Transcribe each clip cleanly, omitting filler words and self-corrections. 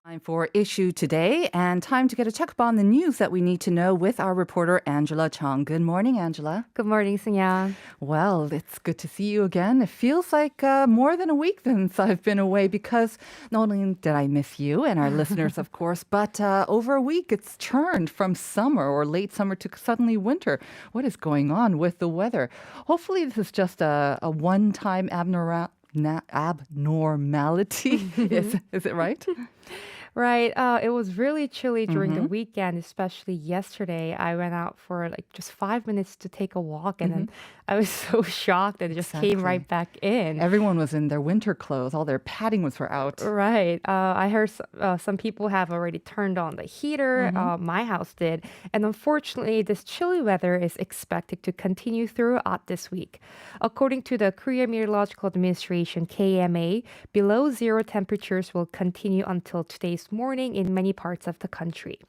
Time for Issue Today and time to get a check on the news that we need to know with our reporter Angela Chung. Good morning, Angela. Good morning, Sungyeon. Well, it's good to see you again. It feels like more than a week since I've been away because not only did I miss you and our listeners, of course, but over a week it's turned from summer or late summer to suddenly winter. What is going on with the weather? Hopefully this is just a one-time abnormality. Is it right? Right. It was really chilly during the weekend, especially yesterday. I went out for like just 5 minutes to take a walk, and then I was so shocked and it just came Exactly. right back in. Everyone was in their winter clothes. All their padding was out. Right. I heard some people have already turned on the heater. My house did. And unfortunately, this chilly weather is expected to continue throughout this week. According to the Korea Meteorological Administration, KMA, below zero temperatures will continue until today's morning in many parts of the country.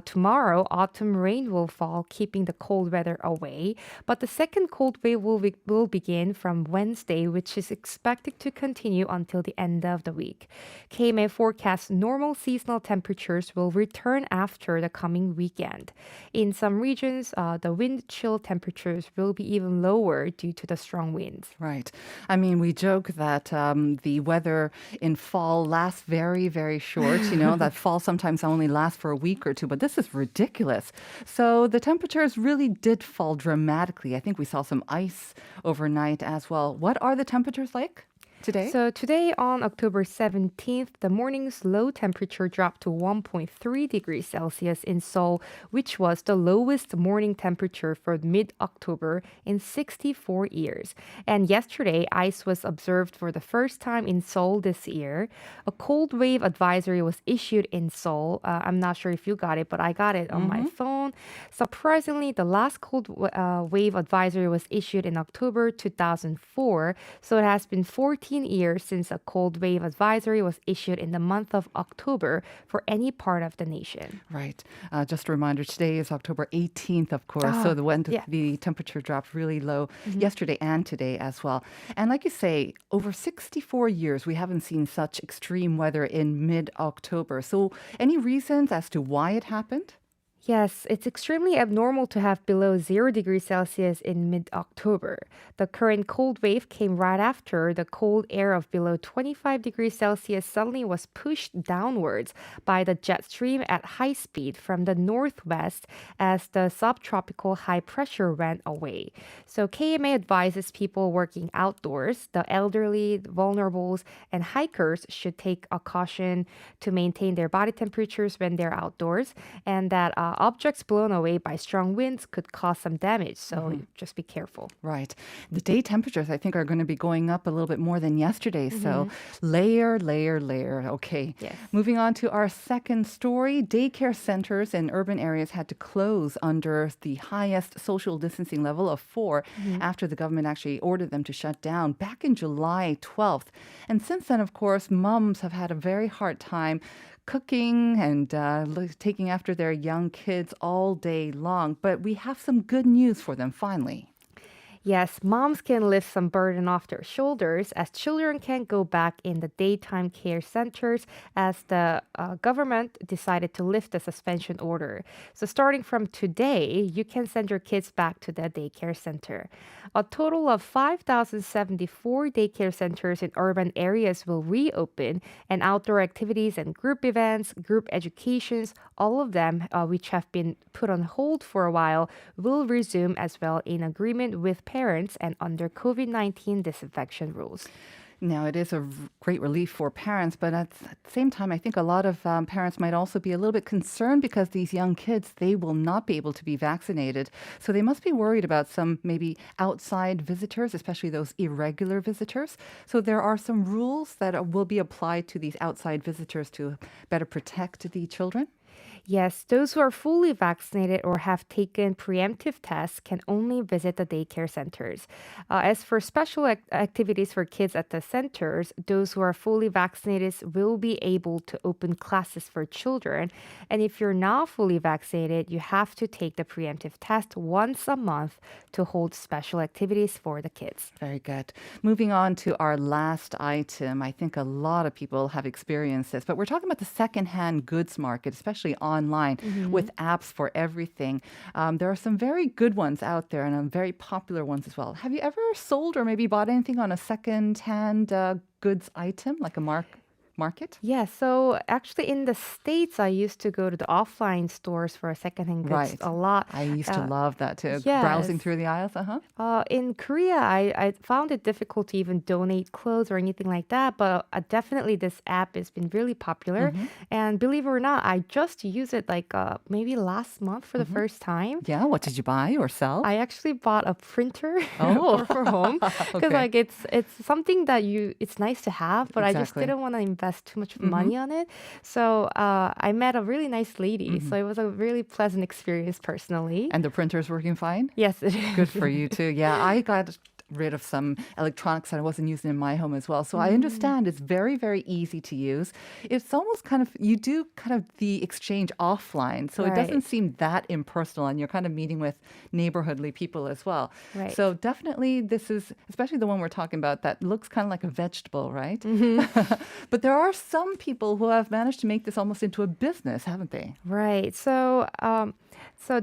Tomorrow, autumn rain will fall, keeping the cold weather away. But the second cold wave will begin from Wednesday, which is expected to continue until the end of the week. KMA forecasts normal seasonal temperatures will return after the coming weekend. In some regions, the wind chill temperatures will be even lower due to the strong winds. Right. I mean, we joke that the weather in fall lasts very, very short. You know, that fall sometimes only lasts for a week or two, but this is ridiculous. So the temperatures really did fall dramatically. I think we saw some ice overnight as well. What are the temperatures like today? So today on October 17th, the morning's low temperature dropped to 1.3 degrees Celsius in Seoul, which was the lowest morning temperature for mid-October in 64 years. And yesterday, ice was observed for the first time in Seoul this year. A cold wave advisory was issued in Seoul. I'm not sure if you got it, but I got it on my phone. Surprisingly, the last cold wave advisory was issued in October 2004, so it has been 14 years since a cold wave advisory was issued in the month of October for any part of the nation. Right. Just a reminder, today is October 18th, of course. So Yeah. the temperature dropped really low yesterday and today as well. And like you say, over 64 years, we haven't seen such extreme weather in mid-October. So any reasons as to why it happened? Yes, it's extremely abnormal to have below 0 degrees Celsius in mid-October. The current cold wave came right after the cold air of below 25 degrees Celsius suddenly was pushed downwards by the jet stream at high speed from the northwest as the subtropical high pressure went away. So KMA advises people working outdoors, the elderly, the vulnerables, and hikers should take a caution to maintain their body temperatures when they're outdoors, and that objects blown away by strong winds could cause some damage, so just be careful. Right. The day temperatures, I think, are going to be going up a little bit more than yesterday. So layer, layer, layer. Okay. Yes. Moving on to our second story. Daycare centers in urban areas had to close under the highest social distancing level of 4 after the government actually ordered them to shut down back in July 12th. And since then, of course, moms have had a very hard time cooking and taking after their young kids all day long. But we have some good news for them finally. Yes, moms can lift some burden off their shoulders as children can go back in the daytime care centers as the government decided to lift the suspension order. So starting from today, you can send your kids back to the daycare center. A total of 5,074 daycare centers in urban areas will reopen, and outdoor activities and group events, group educations, all of them which have been put on hold for a while, will resume as well in agreement with parents and under COVID-19 disinfection rules. Now, it is a great relief for parents, but at the same time, I think a lot of parents might also be a little bit concerned because these young kids, they will not be able to be vaccinated. So they must be worried about some maybe outside visitors, especially those irregular visitors. So there are some rules that will be applied to these outside visitors to better protect the children. Yes, those who are fully vaccinated or have taken preemptive tests can only visit the daycare centers. As for special activities for kids at the centers, those who are fully vaccinated will be able to open classes for children. And if you're not fully vaccinated, you have to take the preemptive test once a month to hold special activities for the kids. Very good. Moving on to our last item. I think a lot of people have experienced this, but we're talking about the secondhand goods market, especially online with apps for everything. There are some very good ones out there and very popular ones as well. Have you ever sold or maybe bought anything on a secondhand goods item, like a market? Yeah, so actually in the States, I used to go to the offline stores for secondhand goods Right. a lot. I used to love that too. Yes. Browsing through the aisles. In Korea, I found it difficult to even donate clothes or anything like that, but definitely this app has been really popular. And believe it or not, I just used it like maybe last month for the first time. Yeah. What did you buy or sell? I actually bought a printer Oh. for home because Okay. like it's something that it's nice to have, but I just Exactly. didn't want to invest too much money on it. So I met a really nice lady, so it was a really pleasant experience personally. And the printer's working fine? Yes, it is. Good for you too. Yeah, I got rid of some electronics that I wasn't using in my home as well. So I understand it's very, very easy to use. It's almost kind of, you do kind of the exchange offline. So it Right. doesn't seem that impersonal and you're kind of meeting with neighborhoodly people as well. Right. So definitely this is, especially the one we're talking about, that looks kind of like a vegetable, right? But there are some people who have managed to make this almost into a business, haven't they? Right. So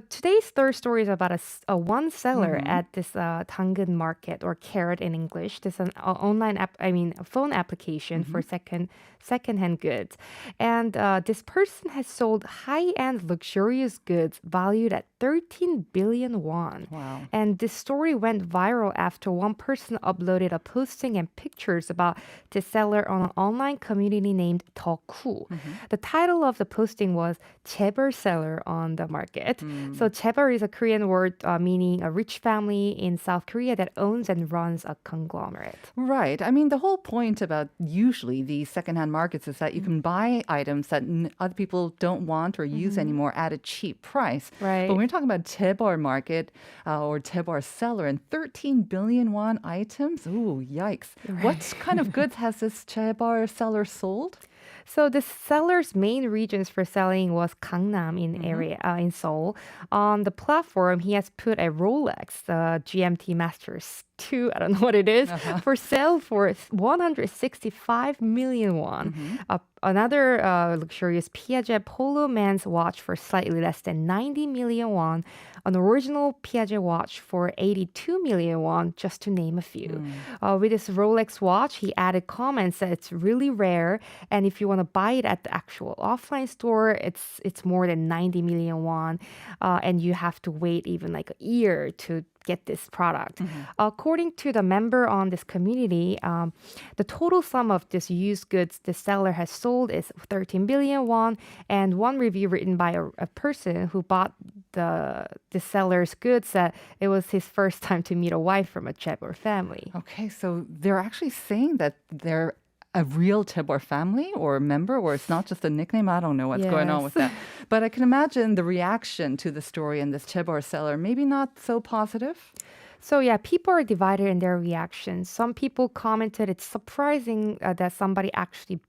today's third story is about a one seller at this 당근 market or carrot in English. This is an online app, I mean, a phone application for secondhand goods. And this person has sold high-end luxurious goods valued at 13 billion won. Wow. And this story went viral after one person uploaded a posting and pictures about the seller on an online community named 덕후. The title of the posting was 재벌 seller on the market. So 재벌 is a Korean word meaning a rich family in South Korea that owns and runs a conglomerate. Right. I mean, the whole point about usually these secondhand markets is that you can buy items that other people don't want or use anymore at a cheap price. Right. But when you're talking about Taebar market or Taebar seller and 13 billion won items, ooh, yikes. What kind of goods has this Taebar seller sold? So the seller's main regions for selling was Gangnam in area in Seoul. On the platform, he has put a Rolex, the GMT Masters 2, I don't know what it is, for sale for 165 million won. Another luxurious Piaget Polo Man's watch for slightly less than 90 million won. An original Piaget watch for 82 million won, just to name a few. With this Rolex watch, he added comments that it's really rare, and if you want to buy it at the actual offline store, it's more than 90 million won, and you have to wait even like a year to get this product. According to the member on this community, the total sum of this used goods the seller has sold is 13 billion won. And one review written by a person who bought the seller's goods said it was his first time to meet a wife from a Chaebol family. Okay, so they're actually saying that they're a real Taebar family or member, or it's not just a nickname. I don't know what's going on with that. But I can imagine the reaction to the story and this Taebar seller, maybe not so positive. So yeah, people are divided in their reactions. Some people commented it's surprising that somebody actually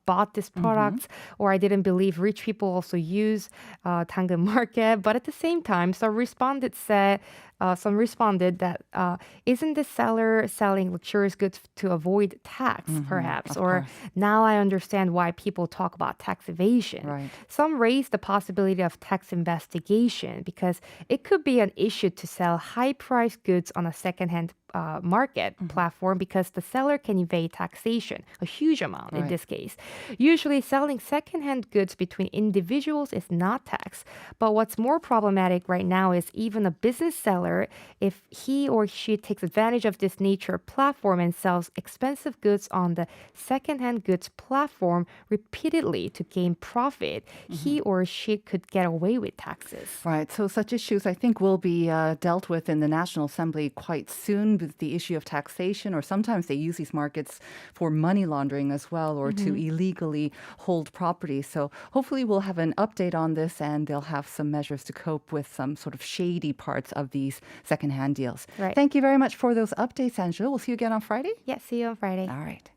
bought this product, or I didn't believe rich people also use 당근 market. But at the same time, some responded that isn't the seller selling luxurious goods to avoid tax, perhaps? Or now I understand why people talk about tax evasion. Right. Some raised the possibility of tax investigation because it could be an issue to sell high-priced goods on a secondhand market platform because the seller can evade taxation, a huge amount in this case. Usually, selling secondhand goods between individuals is not taxed. But what's more problematic right now is even a business seller seller if he or she takes advantage of this nature platform and sells expensive goods on the secondhand goods platform repeatedly to gain profit, he or she could get away with taxes. Right. So such issues, I think, will be dealt with in the National Assembly quite soon with the issue of taxation, or sometimes they use these markets for money laundering as well, or to illegally hold property. So hopefully we'll have an update on this and they'll have some measures to cope with some sort of shady parts of these secondhand deals. Right. Thank you very much for those updates, Angela. We'll see you again on Friday. Yeah, see you on Friday. All right.